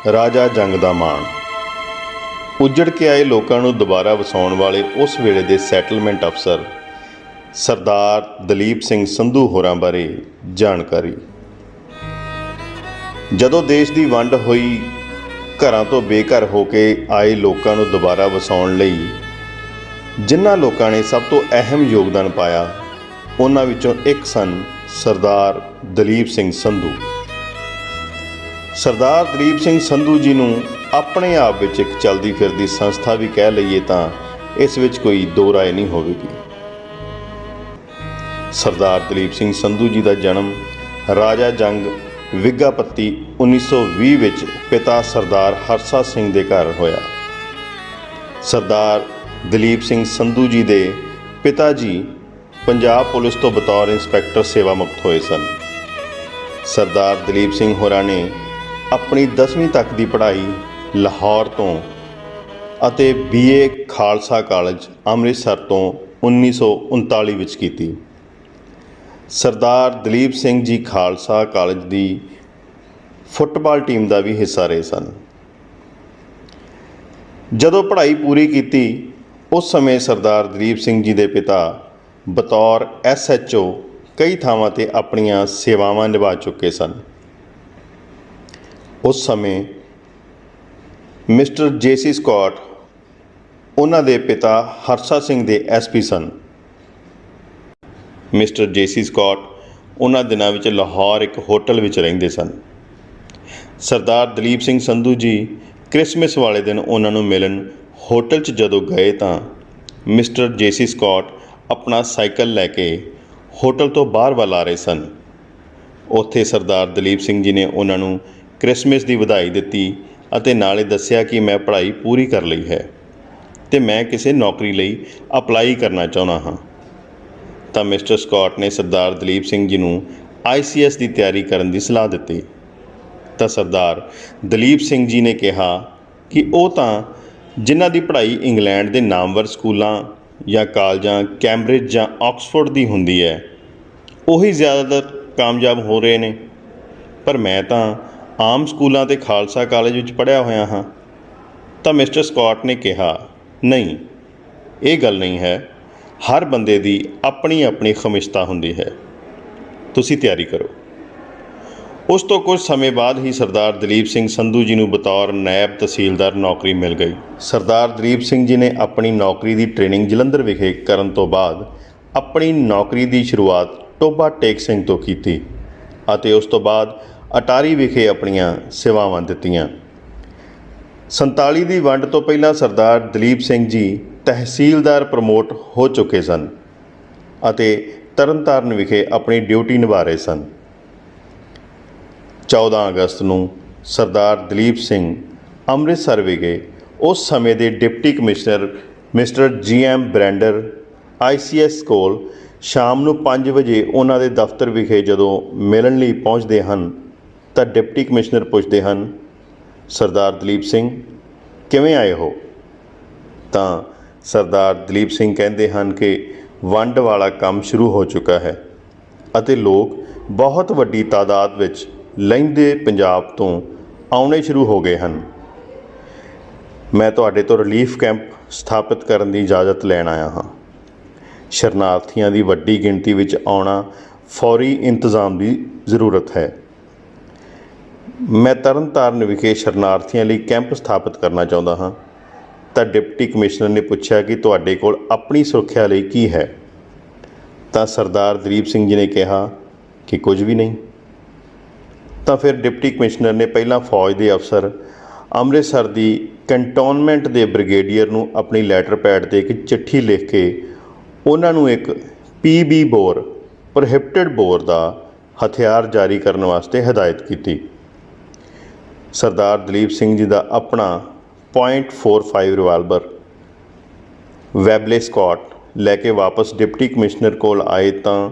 ਰਾਜਾ ਜੰਗ ਦਾ ਮਾਣ। ਉੱਜੜ ਕੇ ਆਏ ਲੋਕਾਂ ਨੂੰ ਦੁਬਾਰਾ ਵਸਾਉਣ ਵਾਲੇ ਉਸ ਵੇਲੇ ਦੇ ਸੈਟਲਮੈਂਟ ਅਫਸਰ ਸਰਦਾਰ ਦਲੀਪ ਸਿੰਘ ਸੰਧੂ ਹੋਰਾਂ ਬਾਰੇ ਜਾਣਕਾਰੀ। ਜਦੋਂ ਦੇਸ਼ ਦੀ ਵੰਡ ਹੋਈ, ਘਰਾਂ ਤੋਂ ਬੇਘਰ ਹੋ ਕੇ ਆਏ ਲੋਕਾਂ ਨੂੰ ਦੁਬਾਰਾ ਵਸਾਉਣ ਲਈ ਜਿਨ੍ਹਾਂ ਲੋਕਾਂ ਨੇ ਸਭ ਤੋਂ ਅਹਿਮ ਯੋਗਦਾਨ ਪਾਇਆ, ਉਹਨਾਂ ਵਿੱਚੋਂ ਇੱਕ ਸਨ ਸਰਦਾਰ ਦਲੀਪ ਸਿੰਘ ਸੰਧੂ। ਸਰਦਾਰ ਦਲੀਪ ਸਿੰਘ ਸੰਧੂ ਜੀ ਨੂੰ ਆਪਣੇ ਆਪ ਵਿੱਚ ਇੱਕ ਚਲਦੀ ਫਿਰਦੀ ਸੰਸਥਾ ਵੀ ਕਹਿ ਲਈਏ ਤਾਂ ਇਸ ਵਿੱਚ ਕੋਈ ਦੋ ਰਾਏ ਨਹੀਂ ਹੋਵੇਗੀ। ਸਰਦਾਰ ਦਲੀਪ ਸਿੰਘ ਸੰਧੂ ਜੀ ਦਾ ਜਨਮ ਰਾਜਾ ਜੰਗ ਵਿਗਾਪੱਤੀ 1920 ਵਿੱਚ ਪਿਤਾ ਸਰਦਾਰ ਹਰਸਾ ਸਿੰਘ ਦੇ ਘਰ ਹੋਇਆ। ਸਰਦਾਰ ਦਲੀਪ ਸਿੰਘ ਸੰਧੂ ਜੀ ਦੇ ਪਿਤਾ ਜੀ ਪੰਜਾਬ ਪੁਲਿਸ ਤੋਂ ਬਤੌਰ ਇੰਸਪੈਕਟਰ ਸੇਵਾ ਮੁਕਤ ਹੋਏ ਸਨ। ਸਰਦਾਰ ਦਲੀਪ ਸਿੰਘ ਹੋਰਾਂ ਨੇ ਆਪਣੀ 10ਵੀਂ ਤੱਕ ਦੀ ਪੜ੍ਹਾਈ ਲਾਹੌਰ ਤੋਂ ਅਤੇ BA ਖਾਲਸਾ ਕਾਲਜ ਅੰਮ੍ਰਿਤਸਰ ਤੋਂ 1939 ਵਿੱਚ ਕੀਤੀ। ਸਰਦਾਰ ਦਲੀਪ ਸਿੰਘ ਜੀ ਖਾਲਸਾ ਕਾਲਜ ਦੀ ਫੁੱਟਬਾਲ ਟੀਮ ਦਾ ਵੀ ਹਿੱਸਾ ਰਹੇ ਸਨ। ਜਦੋਂ ਪੜ੍ਹਾਈ ਪੂਰੀ ਕੀਤੀ, ਉਸ ਸਮੇਂ ਸਰਦਾਰ ਦਲੀਪ ਸਿੰਘ ਜੀ ਦੇ ਪਿਤਾ ਬਤੌਰ SHO ਕਈ ਥਾਵਾਂ 'ਤੇ ਆਪਣੀਆਂ ਸੇਵਾਵਾਂ ਨਿਭਾ ਚੁੱਕੇ ਸਨ। ਉਸ ਸਮੇਂ ਮਿਸਟਰ JC ਸਕਾਟ ਉਹਨਾਂ ਦੇ ਪਿਤਾ ਹਰਸਾ ਸਿੰਘ ਦੇ SP ਸਨ। ਮਿਸਟਰ JC ਸਕਾਟ ਉਹਨਾਂ ਦਿਨਾਂ ਵਿੱਚ ਲਾਹੌਰ ਇੱਕ ਹੋਟਲ ਵਿੱਚ ਰਹਿੰਦੇ ਸਨ। ਸਰਦਾਰ ਦਲੀਪ ਸਿੰਘ ਸੰਧੂ ਜੀ ਕ੍ਰਿਸਮਸ ਵਾਲੇ ਦਿਨ ਉਹਨਾਂ ਨੂੰ ਮਿਲਣ ਹੋਟਲ 'ਚ ਜਦੋਂ ਗਏ ਤਾਂ ਮਿਸਟਰ JC ਸਕਾਟ ਆਪਣਾ ਸਾਈਕਲ ਲੈ ਕੇ ਹੋਟਲ ਤੋਂ ਬਾਹਰ ਵੱਲ ਆ ਰਹੇ ਸਨ। ਉੱਥੇ ਸਰਦਾਰ ਦਲੀਪ ਸਿੰਘ ਜੀ ਨੇ ਉਹਨਾਂ ਨੂੰ ਕ੍ਰਿਸਮਸ ਦੀ ਵਧਾਈ ਦਿੱਤੀ ਅਤੇ ਨਾਲੇ ਦੱਸਿਆ ਕਿ ਮੈਂ ਪੜ੍ਹਾਈ ਪੂਰੀ ਕਰ ਲਈ ਹੈ ਅਤੇ ਮੈਂ ਕਿਸੇ ਨੌਕਰੀ ਲਈ ਅਪਲਾਈ ਕਰਨਾ ਚਾਹੁੰਦਾ ਹਾਂ। ਤਾਂ ਮਿਸਟਰ ਸਕਾਟ ਨੇ ਸਰਦਾਰ ਦਲੀਪ ਸਿੰਘ ਜੀ ਨੂੰ ICS ਦੀ ਤਿਆਰੀ ਕਰਨ ਦੀ ਸਲਾਹ ਦਿੱਤੀ। ਤਾਂ ਸਰਦਾਰ ਦਲੀਪ ਸਿੰਘ ਜੀ ਨੇ ਕਿਹਾ ਕਿ ਉਹ ਤਾਂ ਜਿਨ੍ਹਾਂ ਦੀ ਪੜ੍ਹਾਈ ਇੰਗਲੈਂਡ ਦੇ ਨਾਮਵਰ ਸਕੂਲਾਂ ਜਾਂ ਕਾਲਜਾਂ ਕੈਂਬਰਿਜ ਜਾਂ ਆਕਸਫੋਰਡ ਦੀ ਹੁੰਦੀ ਹੈ, ਉਹੀ ਜ਼ਿਆਦਾਤਰ ਕਾਮਯਾਬ ਹੋ ਰਹੇ ਨੇ, ਪਰ ਮੈਂ ਤਾਂ ਆਮ ਸਕੂਲਾਂ ਅਤੇ ਖਾਲਸਾ ਕਾਲਜ ਵਿੱਚ ਪੜ੍ਹਿਆ ਹੋਇਆ ਹਾਂ। ਤਾਂ ਮਿਸਟਰ ਸਕਾਟ ਨੇ ਕਿਹਾ, ਨਹੀਂ, ਇਹ ਗੱਲ ਨਹੀਂ ਹੈ। ਹਰ ਬੰਦੇ ਦੀ ਆਪਣੀ ਆਪਣੀ ਖਮਿਸ਼ਤਾ ਹੁੰਦੀ ਹੈ, ਤੁਸੀਂ ਤਿਆਰੀ ਕਰੋ। ਉਸ ਤੋਂ ਕੁਝ ਸਮੇਂ ਬਾਅਦ ਹੀ ਸਰਦਾਰ ਦਲੀਪ ਸਿੰਘ ਸੰਧੂ ਜੀ ਨੂੰ ਬਤੌਰ ਨਾਇਬ ਤਹਿਸੀਲਦਾਰ ਨੌਕਰੀ ਮਿਲ ਗਈ। ਸਰਦਾਰ ਦਲੀਪ ਸਿੰਘ ਜੀ ਨੇ ਆਪਣੀ ਨੌਕਰੀ ਦੀ ਟ੍ਰੇਨਿੰਗ ਜਲੰਧਰ ਵਿਖੇ ਕਰਨ ਤੋਂ ਬਾਅਦ ਆਪਣੀ ਨੌਕਰੀ ਦੀ ਸ਼ੁਰੂਆਤ ਟੋਬਾ ਟੇਕ ਸਿੰਘ ਤੋਂ ਕੀਤੀ ਅਤੇ ਉਸ ਤੋਂ ਬਾਅਦ ਅਟਾਰੀ ਵਿਖੇ ਆਪਣੀਆਂ ਸੇਵਾਵਾਂ ਦਿੱਤੀਆਂ। 47 ਦੀ ਵੰਡ ਤੋਂ ਪਹਿਲਾਂ ਸਰਦਾਰ ਦਲੀਪ ਸਿੰਘ ਜੀ ਤਹਿਸੀਲਦਾਰ ਪ੍ਰਮੋਟ ਹੋ ਚੁੱਕੇ ਸਨ ਅਤੇ ਤਰਨਤਾਰਨ ਵਿਖੇ ਆਪਣੀ ਡਿਊਟੀ ਨਿਭਾ ਰਹੇ ਸਨ। 14 ਅਗਸਤ ਨੂੰ ਸਰਦਾਰ ਦਲੀਪ ਸਿੰਘ ਅੰਮ੍ਰਿਤਸਰ ਵਿਖੇ ਉਸ ਸਮੇਂ ਦੇ deputy commissioner mister GM ਬ੍ਰੈਂਡਰ ICS ਕੋਲ ਸ਼ਾਮ ਨੂੰ 5 ਵਜੇ ਉਹਨਾਂ ਦੇ ਦਫ਼ਤਰ ਵਿਖੇ ਜਦੋਂ ਮਿਲਣ ਲਈ ਪਹੁੰਚਦੇ ਹਨ ਤਾਂ ਡਿਪਟੀ ਕਮਿਸ਼ਨਰ ਪੁੱਛਦੇ ਹਨ, ਸਰਦਾਰ ਦਲੀਪ ਸਿੰਘ ਕਿਵੇਂ ਆਏ ਹੋ? ਤਾਂ ਸਰਦਾਰ ਦਲੀਪ ਸਿੰਘ ਕਹਿੰਦੇ ਹਨ ਕਿ ਵੰਡ ਵਾਲਾ ਕੰਮ ਸ਼ੁਰੂ ਹੋ ਚੁੱਕਾ ਹੈ ਅਤੇ ਲੋਕ ਬਹੁਤ ਵੱਡੀ ਤਾਦਾਦ ਵਿੱਚ ਲਹਿੰਦੇ ਪੰਜਾਬ ਤੋਂ ਆਉਣੇ ਸ਼ੁਰੂ ਹੋ ਗਏ ਹਨ। ਮੈਂ ਤੁਹਾਡੇ ਤੋਂ ਰਿਲੀਫ ਕੈਂਪ ਸਥਾਪਿਤ ਕਰਨ ਦੀ ਇਜਾਜ਼ਤ ਲੈਣ ਆਇਆ ਹਾਂ। ਸ਼ਰਨਾਰਥੀਆਂ ਦੀ ਵੱਡੀ ਗਿਣਤੀ ਵਿੱਚ ਆਉਣਾ ਫੌਰੀ ਇੰਤਜ਼ਾਮ ਦੀ ਜ਼ਰੂਰਤ ਹੈ। ਮੈਂ ਤਰਨਤਾਰਨ ਵਿਖੇ ਸ਼ਰਨਾਰਥੀਆਂ ਲਈ ਕੈਂਪ ਸਥਾਪਿਤ ਕਰਨਾ ਚਾਹੁੰਦਾ ਹਾਂ। ਤਾਂ ਡਿਪਟੀ ਕਮਿਸ਼ਨਰ ਨੇ ਪੁੱਛਿਆ ਕਿ ਤੁਹਾਡੇ ਕੋਲ ਆਪਣੀ ਸੁਰੱਖਿਆ ਲਈ ਕੀ ਹੈ? ਤਾਂ ਸਰਦਾਰ ਦਲੀਪ ਸਿੰਘ ਜੀ ਨੇ ਕਿਹਾ ਕਿ ਕੁਝ ਵੀ ਨਹੀਂ। ਤਾਂ ਫਿਰ ਡਿਪਟੀ ਕਮਿਸ਼ਨਰ ਨੇ ਪਹਿਲਾਂ ਫੌਜ ਦੇ ਅਫਸਰ ਅੰਮ੍ਰਿਤਸਰ ਦੀ ਕੰਟੋਨਮੈਂਟ ਦੇ ਬ੍ਰਿਗੇਡੀਅਰ ਨੂੰ ਆਪਣੀ ਲੈਟਰ ਪੈਡ 'ਤੇ ਇੱਕ ਚਿੱਠੀ ਲਿਖ ਕੇ ਉਹਨਾਂ ਨੂੰ ਇੱਕ PB ਬੋਰ ਪ੍ਰੋਹਿਬਿਟਡ ਬੋਰ ਦਾ ਹਥਿਆਰ ਜਾਰੀ ਕਰਨ ਵਾਸਤੇ ਹਦਾਇਤ ਕੀਤੀ। ਸਰਦਾਰ ਦਲੀਪ ਸਿੰਘ ਜੀ ਦਾ ਆਪਣਾ .45 ਰਿਵਾਲਵਰ ਵੈਬਲੇ ਸਕਾਟ ਲੈ ਕੇ ਵਾਪਸ ਡਿਪਟੀ ਕਮਿਸ਼ਨਰ ਕੋਲ ਆਏ ਤਾਂ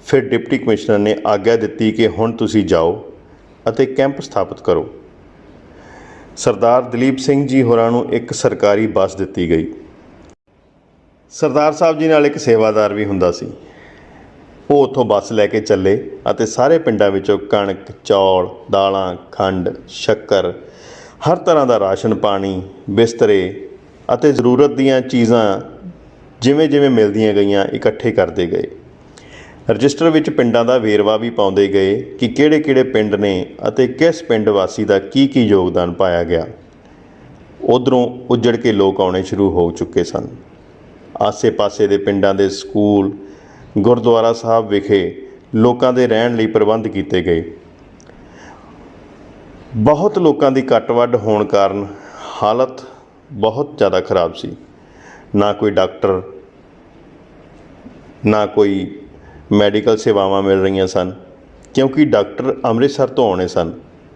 ਫਿਰ ਡਿਪਟੀ ਕਮਿਸ਼ਨਰ ਨੇ ਆਗਿਆ ਦਿੱਤੀ ਕਿ ਹੁਣ ਤੁਸੀਂ ਜਾਓ ਅਤੇ ਕੈਂਪ ਸਥਾਪਿਤ ਕਰੋ। ਸਰਦਾਰ ਦਲੀਪ ਸਿੰਘ ਜੀ ਹੋਰਾਂ ਨੂੰ ਇੱਕ ਸਰਕਾਰੀ ਬੱਸ ਦਿੱਤੀ ਗਈ। ਸਰਦਾਰ ਸਾਹਿਬ ਜੀ ਨਾਲ ਇੱਕ ਸੇਵਾਦਾਰ ਵੀ ਹੁੰਦਾ ਸੀ। ਉਹ ਉੱਥੋਂ ਬੱਸ ਲੈ ਕੇ ਚੱਲੇ ਅਤੇ ਸਾਰੇ ਪਿੰਡਾਂ ਵਿੱਚੋਂ ਕਣਕ, ਚੌਲ, ਦਾਲਾਂ, ਖੰਡ, ਸ਼ੱਕਰ ਹਰ ਤਰ੍ਹਾਂ ਦਾ ਰਾਸ਼ਨ ਪਾਣੀ, ਬਿਸਤਰੇ ਅਤੇ ਜ਼ਰੂਰਤ ਦੀਆਂ ਚੀਜ਼ਾਂ ਜਿਵੇਂ ਜਿਵੇਂ ਮਿਲਦੀਆਂ ਗਈਆਂ ਇਕੱਠੇ ਕਰਦੇ ਗਏ। ਰਜਿਸਟਰ ਵਿੱਚ ਪਿੰਡਾਂ ਦਾ ਵੇਰਵਾ ਵੀ ਪਾਉਂਦੇ ਗਏ ਕਿ ਕਿਹੜੇ-ਕਿਹੜੇ ਪਿੰਡ ਨੇ ਅਤੇ ਕਿਸ ਪਿੰਡ ਵਾਸੀ ਦਾ ਕੀ ਯੋਗਦਾਨ ਪਾਇਆ ਗਿਆ। ਉੱਧਰੋਂ ਉੱਜੜ ਕੇ ਲੋਕ ਆਉਣੇ ਸ਼ੁਰੂ ਹੋ ਚੁੱਕੇ ਸਨ। ਆਸੇ-ਪਾਸੇ ਦੇ ਪਿੰਡਾਂ ਦੇ ਸਕੂਲ, ਗੁਰਦੁਆਰਾ ਸਾਹਿਬ ਵਿਖੇ ਲੋਕਾਂ ਦੇ ਰਹਿਣ ਲਈ ਪ੍ਰਬੰਧ ਕੀਤੇ ਗਏ। ਬਹੁਤ ਲੋਕਾਂ ਦੀ ਕੱਟ ਵੱਢ ਹੋਣ ਕਾਰਨ ਹਾਲਤ ਬਹੁਤ ਜ਼ਿਆਦਾ ਖਰਾਬ ਸੀ। ਨਾ ਕੋਈ ਡਾਕਟਰ, ਨਾ ਕੋਈ ਮੈਡੀਕਲ ਸੇਵਾਵਾਂ ਮਿਲ ਰਹੀਆਂ ਸਨ, ਕਿਉਂਕਿ ਡਾਕਟਰ ਅੰਮ੍ਰਿਤਸਰ ਤੋਂ ਆਉਣੇ ਸਨ,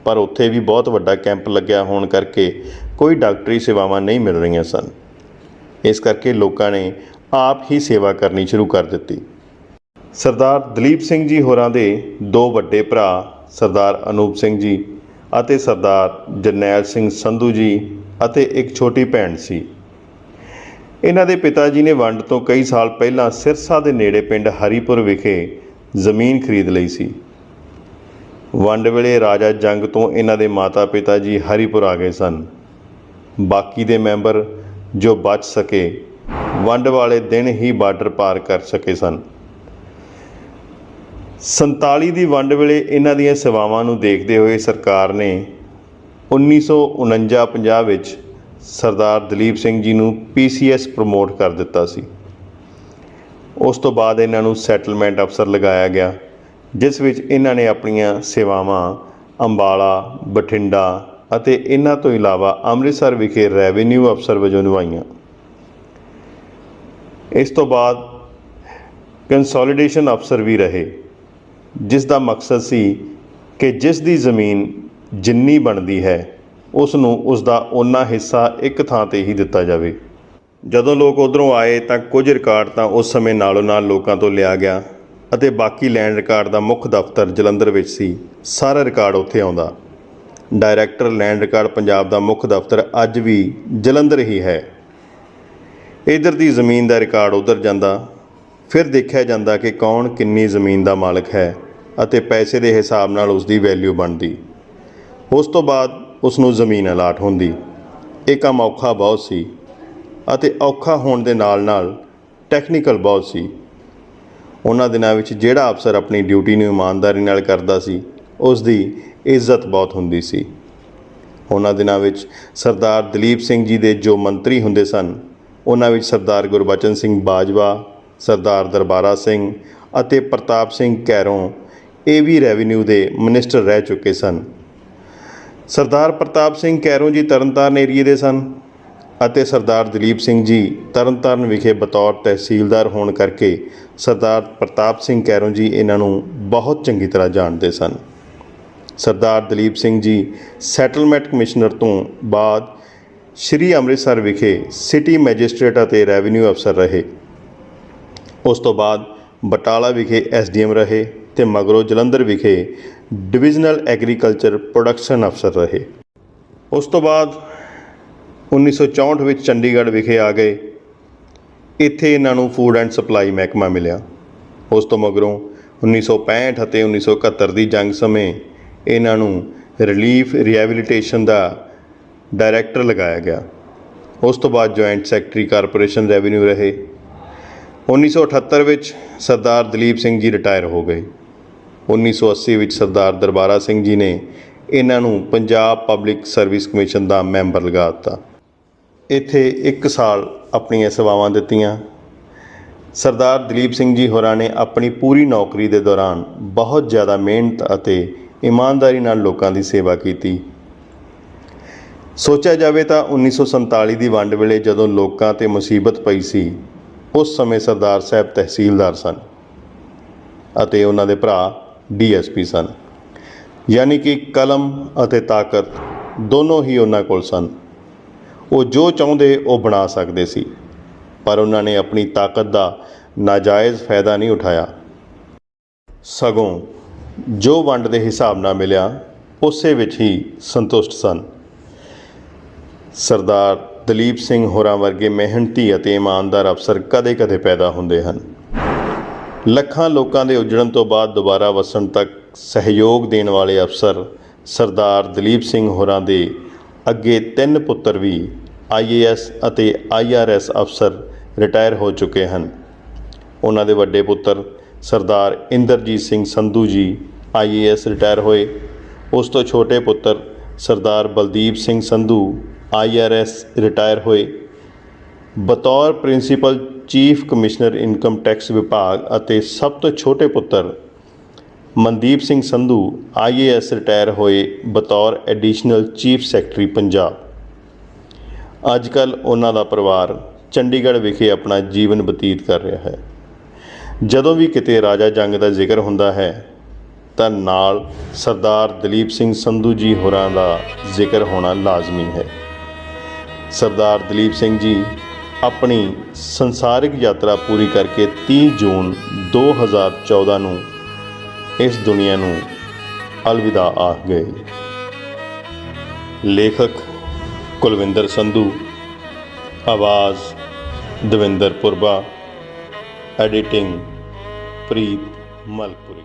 ਪਰ ਉੱਥੇ ਵੀ ਬਹੁਤ ਵੱਡਾ ਕੈਂਪ ਲੱਗਿਆ ਹੋਣ ਕਰਕੇ ਕੋਈ ਡਾਕਟਰੀ ਸੇਵਾਵਾਂ ਨਹੀਂ ਮਿਲ ਰਹੀਆਂ ਸਨ। ਇਸ ਕਰਕੇ ਲੋਕਾਂ ਨੇ ਆਪ ਹੀ ਸੇਵਾ ਕਰਨੀ ਸ਼ੁਰੂ ਕਰ ਦਿੱਤੀ। ਸਰਦਾਰ ਦਲੀਪ ਸਿੰਘ ਜੀ ਹੋਰਾਂ ਦੇ ਦੋ ਵੱਡੇ ਭਰਾ ਸਰਦਾਰ ਅਨੂਪ ਸਿੰਘ ਜੀ ਅਤੇ ਸਰਦਾਰ ਜਰਨੈਲ ਸਿੰਘ ਸੰਧੂ ਜੀ ਅਤੇ ਇੱਕ ਛੋਟੀ ਭੈਣ ਸੀ। ਇਹਨਾਂ ਦੇ ਪਿਤਾ ਜੀ ਨੇ ਵੰਡ ਤੋਂ ਕਈ ਸਾਲ ਪਹਿਲਾਂ ਸਿਰਸਾ ਦੇ ਨੇੜੇ ਪਿੰਡ ਹਰੀਪੁਰ ਵਿਖੇ ਜ਼ਮੀਨ ਖਰੀਦ ਲਈ ਸੀ। ਵੰਡ ਵੇਲੇ ਰਾਜਾ ਜੰਗ ਤੋਂ ਇਹਨਾਂ ਦੇ ਮਾਤਾ ਪਿਤਾ ਜੀ ਹਰੀਪੁਰ ਆ ਗਏ ਸਨ। ਬਾਕੀ ਦੇ ਮੈਂਬਰ ਜੋ ਬਚ ਸਕੇ ਵੰਡ ਵਾਲੇ ਦਿਨ ਹੀ ਬਾਰਡਰ ਪਾਰ ਕਰ ਸਕੇ ਸਨ। 47 ਦੀ ਵੰਡ ਵੇਲੇ ਇਹਨਾਂ ਦੀਆਂ ਸੇਵਾਵਾਂ ਨੂੰ ਦੇਖਦੇ ਹੋਏ ਸਰਕਾਰ ਨੇ 1949-50 ਵਿੱਚ ਸਰਦਾਰ ਦਲੀਪ ਸਿੰਘ ਜੀ ਨੂੰ PCS ਪ੍ਰਮੋਟ ਕਰ ਦਿੱਤਾ ਸੀ। ਉਸ ਤੋਂ ਬਾਅਦ ਇਹਨਾਂ ਨੂੰ ਸੈਟਲਮੈਂਟ ਅਫਸਰ ਲਗਾਇਆ ਗਿਆ, ਜਿਸ ਵਿੱਚ ਇਹਨਾਂ ਨੇ ਆਪਣੀਆਂ ਸੇਵਾਵਾਂ ਅੰਬਾਲਾ, ਬਠਿੰਡਾ ਅਤੇ ਇਹਨਾਂ ਤੋਂ ਇਲਾਵਾ ਅੰਮ੍ਰਿਤਸਰ ਵਿਖੇ ਰੈਵਨਿਊ ਅਫਸਰ ਵਜੋਂ ਨਿਭਾਈਆਂ। ਇਸ ਤੋਂ ਬਾਅਦ ਕੰਸੋਲੀਡੇਸ਼ਨ ਅਫਸਰ ਵੀ ਰਹੇ, ਜਿਸ ਦਾ ਮਕਸਦ ਸੀ ਕਿ ਜਿਸ ਦੀ ਜ਼ਮੀਨ ਜਿੰਨੀ ਬਣਦੀ ਹੈ ਉਸ ਨੂੰ ਉਸ ਦਾ ਓਨਾ ਹਿੱਸਾ ਇੱਕ ਥਾਂ 'ਤੇ ਹੀ ਦਿੱਤਾ ਜਾਵੇ। ਜਦੋਂ ਲੋਕ ਉੱਧਰੋਂ ਆਏ ਤਾਂ ਕੁਝ ਰਿਕਾਰਡ ਤਾਂ ਉਸ ਸਮੇਂ ਨਾਲੋਂ ਨਾਲ ਲੋਕਾਂ ਤੋਂ ਲਿਆ ਗਿਆ ਅਤੇ ਬਾਕੀ ਲੈਂਡ ਰਿਕਾਰਡ ਦਾ ਮੁੱਖ ਦਫ਼ਤਰ ਜਲੰਧਰ ਵਿੱਚ ਸੀ। ਸਾਰਾ ਰਿਕਾਰਡ ਉੱਥੇ ਆਉਂਦਾ। ਡਾਇਰੈਕਟਰ ਲੈਂਡ ਰਿਕਾਰਡ ਪੰਜਾਬ ਦਾ ਮੁੱਖ ਦਫ਼ਤਰ ਅੱਜ ਵੀ ਜਲੰਧਰ ਹੀ ਹੈ। ਇੱਧਰ ਦੀ ਜ਼ਮੀਨ ਦਾ ਰਿਕਾਰਡ ਉੱਧਰ ਜਾਂਦਾ, ਫਿਰ ਦੇਖਿਆ ਜਾਂਦਾ ਕਿ ਕੌਣ ਕਿੰਨੀ ਜ਼ਮੀਨ ਦਾ ਮਾਲਕ ਹੈ ਅਤੇ ਪੈਸੇ ਦੇ ਹਿਸਾਬ ਨਾਲ ਉਸ ਦੀ ਵੈਲਿਊ ਬਣਦੀ। ਉਸ ਤੋਂ ਬਾਅਦ ਉਸ ਨੂੰ ਜ਼ਮੀਨ ਅਲਾਟ ਹੁੰਦੀ। ਇਹ ਕੰਮ ਔਖਾ ਬਹੁਤ ਸੀ ਅਤੇ ਔਖਾ ਹੋਣ ਦੇ ਨਾਲ ਟੈਕਨੀਕਲ ਬਹੁਤ ਸੀ। ਉਹਨਾਂ ਦਿਨਾਂ ਵਿੱਚ ਜਿਹੜਾ ਅਫਸਰ ਆਪਣੀ ਡਿਊਟੀ ਨੂੰ ਇਮਾਨਦਾਰੀ ਨਾਲ ਕਰਦਾ ਸੀ, ਉਸ ਦੀ ਇੱਜ਼ਤ ਬਹੁਤ ਹੁੰਦੀ ਸੀ। ਉਹਨਾਂ ਦਿਨਾਂ ਵਿੱਚ ਸਰਦਾਰ ਦਲੀਪ ਸਿੰਘ ਜੀ ਦੇ ਜੋ ਮੰਤਰੀ ਹੁੰਦੇ ਸਨ, ਉਹਨਾਂ ਵਿੱਚ ਸਰਦਾਰ ਗੁਰਬਚਨ ਸਿੰਘ ਬਾਜਵਾ, ਸਰਦਾਰ ਦਰਬਾਰਾ ਸਿੰਘ ਅਤੇ ਪ੍ਰਤਾਪ ਸਿੰਘ ਕੈਰੋਂ, ਇਹ ਵੀ ਰੈਵਨਿਊ ਦੇ ਮਿਨਿਸਟਰ ਰਹਿ ਚੁੱਕੇ ਸਨ। ਸਰਦਾਰ ਪ੍ਰਤਾਪ ਸਿੰਘ ਕੈਰੋਂ ਜੀ ਤਰਨਤਾਰਨ ਏਰੀਏ ਦੇ ਸਨ ਅਤੇ ਸਰਦਾਰ ਦਲੀਪ ਸਿੰਘ ਜੀ ਤਰਨਤਾਰਨ ਵਿਖੇ ਬਤੌਰ ਤਹਿਸੀਲਦਾਰ ਹੋਣ ਕਰਕੇ ਸਰਦਾਰ ਪ੍ਰਤਾਪ ਸਿੰਘ ਕੈਰੋਂ ਜੀ ਇਹਨਾਂ ਨੂੰ ਬਹੁਤ ਚੰਗੀ ਤਰ੍ਹਾਂ ਜਾਣਦੇ ਸਨ। ਸਰਦਾਰ ਦਲੀਪ ਸਿੰਘ ਜੀ ਸੈਟਲਮੈਂਟ ਕਮਿਸ਼ਨਰ ਤੋਂ ਬਾਅਦ ਸ਼੍ਰੀ ਅੰਮ੍ਰਿਤਸਰ ਵਿਖੇ ਸਿਟੀ ਮੈਜਿਸਟ੍ਰੇਟ ਅਤੇ ਰੈਵਨਿਊ ਅਫਸਰ ਰਹੇ। ਉਸ ਤੋਂ ਬਾਅਦ ਬਟਾਲਾ ਵਿਖੇ SDM ਰਹੇ ਅਤੇ ਮਗਰੋਂ ਜਲੰਧਰ ਵਿਖੇ ਡਿਵੀਜ਼ਨਲ ਐਗਰੀਕਲਚਰ ਪ੍ਰੋਡਕਸ਼ਨ ਅਫਸਰ ਰਹੇ। ਉਸ ਤੋਂ ਬਾਅਦ 1964 ਵਿੱਚ ਚੰਡੀਗੜ੍ਹ ਵਿਖੇ ਆ ਗਏ। ਇੱਥੇ ਇਹਨਾਂ ਨੂੰ ਫੂਡ ਐਂਡ ਸਪਲਾਈ ਮਹਿਕਮਾ ਮਿਲਿਆ। ਉਸ ਤੋਂ ਮਗਰੋਂ 1965 ਅਤੇ 1971 ਦੀ ਜੰਗ ਸਮੇਂ ਇਹਨਾਂ ਨੂੰ ਰਿਲੀਫ ਰਿਹੈਬਿਲਿਟੇਸ਼ਨ ਦਾ ਡਾਇਰੈਕਟਰ ਲਗਾਇਆ ਗਿਆ। ਉਸ ਤੋਂ ਬਾਅਦ ਜੁਆਇੰਟ ਸੈਕਟਰੀ ਕਾਰਪੋਰੇਸ਼ਨ ਰੈਵਨਿਊ ਰਹੇ। 1978 ਵਿੱਚ ਸਰਦਾਰ ਦਲੀਪ ਸਿੰਘ ਜੀ ਰਿਟਾਇਰ ਹੋ ਗਏ। 1980 ਵਿੱਚ ਸਰਦਾਰ ਦਰਬਾਰਾ ਸਿੰਘ ਜੀ ਨੇ ਇਹਨਾਂ ਨੂੰ ਪੰਜਾਬ ਪਬਲਿਕ ਸਰਵਿਸ ਕਮਿਸ਼ਨ ਦਾ ਮੈਂਬਰ ਲਗਾ ਦਿੱਤਾ। ਇੱਥੇ 1 ਸਾਲ ਆਪਣੀਆਂ ਸੇਵਾਵਾਂ ਦਿੱਤੀਆਂ। ਸਰਦਾਰ ਦਲੀਪ ਸਿੰਘ ਜੀ ਹੋਰਾਂ ਨੇ ਆਪਣੀ ਪੂਰੀ ਨੌਕਰੀ ਦੇ ਦੌਰਾਨ ਬਹੁਤ ਜ਼ਿਆਦਾ ਮਿਹਨਤ ਅਤੇ ਇਮਾਨਦਾਰੀ ਨਾਲ ਲੋਕਾਂ ਦੀ ਸੇਵਾ ਕੀਤੀ। ਸੋਚਿਆ ਜਾਵੇ ਤਾਂ 1947 ਦੀ ਵੰਡ ਵੇਲੇ ਜਦੋਂ ਲੋਕਾਂ 'ਤੇ ਮੁਸੀਬਤ ਪਈ ਸੀ, ਉਸ ਸਮੇਂ ਸਰਦਾਰ ਸਾਹਿਬ ਤਹਿਸੀਲਦਾਰ ਸਨ ਅਤੇ ਉਹਨਾਂ ਦੇ ਭਰਾ DSP ਸਨ। ਯਾਨੀ ਕਿ ਕਲਮ ਅਤੇ ਤਾਕਤ ਦੋਨੋਂ ਹੀ ਉਹਨਾਂ ਕੋਲ ਸਨ। ਉਹ ਜੋ ਚਾਹੁੰਦੇ ਉਹ ਬਣਾ ਸਕਦੇ ਸੀ, ਪਰ ਉਹਨਾਂ ਨੇ ਆਪਣੀ ਤਾਕਤ ਦਾ ਨਾਜਾਇਜ਼ ਫਾਇਦਾ ਨਹੀਂ ਉਠਾਇਆ। ਸਗੋਂ ਜੋ ਵੰਡ ਦੇ ਹਿਸਾਬ ਨਾਲ ਮਿਲਿਆ ਉਸੇ ਵਿੱਚ ਹੀ ਸੰਤੁਸ਼ਟ ਸਨ। ਸਰਦਾਰ ਦਲੀਪ ਸਿੰਘ ਹੋਰਾਂ ਵਰਗੇ ਮਿਹਨਤੀ ਅਤੇ ਇਮਾਨਦਾਰ ਅਫਸਰ ਕਦੇ-ਕਦੇ ਪੈਦਾ ਹੁੰਦੇ ਹਨ। ਲੱਖਾਂ ਲੋਕਾਂ ਦੇ ਉੱਜੜਨ ਤੋਂ ਬਾਅਦ ਦੁਬਾਰਾ ਵਸਣ ਤੱਕ ਸਹਿਯੋਗ ਦੇਣ ਵਾਲੇ ਅਫਸਰ ਸਰਦਾਰ ਦਲੀਪ ਸਿੰਘ ਹੋਰਾਂ ਦੇ ਅੱਗੇ 3 ਪੁੱਤਰ ਵੀ IAS ਅਤੇ IRS ਅਫਸਰ ਰਿਟਾਇਰ ਹੋ ਚੁੱਕੇ ਹਨ। ਉਹਨਾਂ ਦੇ ਵੱਡੇ ਪੁੱਤਰ ਸਰਦਾਰ ਇੰਦਰਜੀਤ ਸਿੰਘ ਸੰਧੂ ਜੀ IAS ਰਿਟਾਇਰ ਹੋਏ। ਉਸ ਤੋਂ ਛੋਟੇ ਪੁੱਤਰ ਸਰਦਾਰ ਬਲਦੀਪ ਸਿੰਘ ਸੰਧੂ IRS ਰਿਟਾਇਰ ਹੋਏ। ਬਤੌਰ principal chief commissioner income tax ਵਿਭਾਗ ਅਤੇ ਸਭ ਤੋਂ ਛੋਟੇ ਪੁੱਤਰ ਮਨਦੀਪ ਸਿੰਘ ਸੰਧੂ IAS ਰਿਟਾਇਰ ਹੋਏ ਬਤੌਰ ਐਡੀਸ਼ਨਲ ਚੀਫ ਸੈਕਟਰੀ ਪੰਜਾਬ। ਅੱਜ ਕੱਲ੍ਹ ਉਹਨਾਂ ਦਾ ਪਰਿਵਾਰ ਚੰਡੀਗੜ੍ਹ ਵਿਖੇ ਆਪਣਾ ਜੀਵਨ ਬਤੀਤ ਕਰ ਰਿਹਾ ਹੈ। ਜਦੋਂ ਵੀ ਕਿਤੇ ਰਾਜਾ ਜੰਗ ਦਾ ਜ਼ਿਕਰ ਹੁੰਦਾ ਹੈ ਤਾਂ ਨਾਲ ਸਰਦਾਰ ਦਲੀਪ ਸਿੰਘ ਸੰਧੂ ਜੀ ਹੋਰਾਂ ਦਾ ਜ਼ਿਕਰ ਹੋਣਾ ਲਾਜ਼ਮੀ ਹੈ। ਸਰਦਾਰ ਦਲੀਪ ਸਿੰਘ ਜੀ ਆਪਣੀ ਸੰਸਾਰਿਕ ਯਾਤਰਾ ਪੂਰੀ ਕਰਕੇ 30 ਜੂਨ 2014 ਨੂੰ ਇਸ ਦੁਨੀਆ ਨੂੰ ਅਲਵਿਦਾ ਆਖ ਗਏ। ਲੇਖਕ ਕੁਲਵਿੰਦਰ ਸੰਧੂ, ਆਵਾਜ਼ ਦਵਿੰਦਰ ਪੁਰਬਾ, ਐਡੀਟਿੰਗ ਪ੍ਰੀਤ ਮਲਕਪੁਰੀ।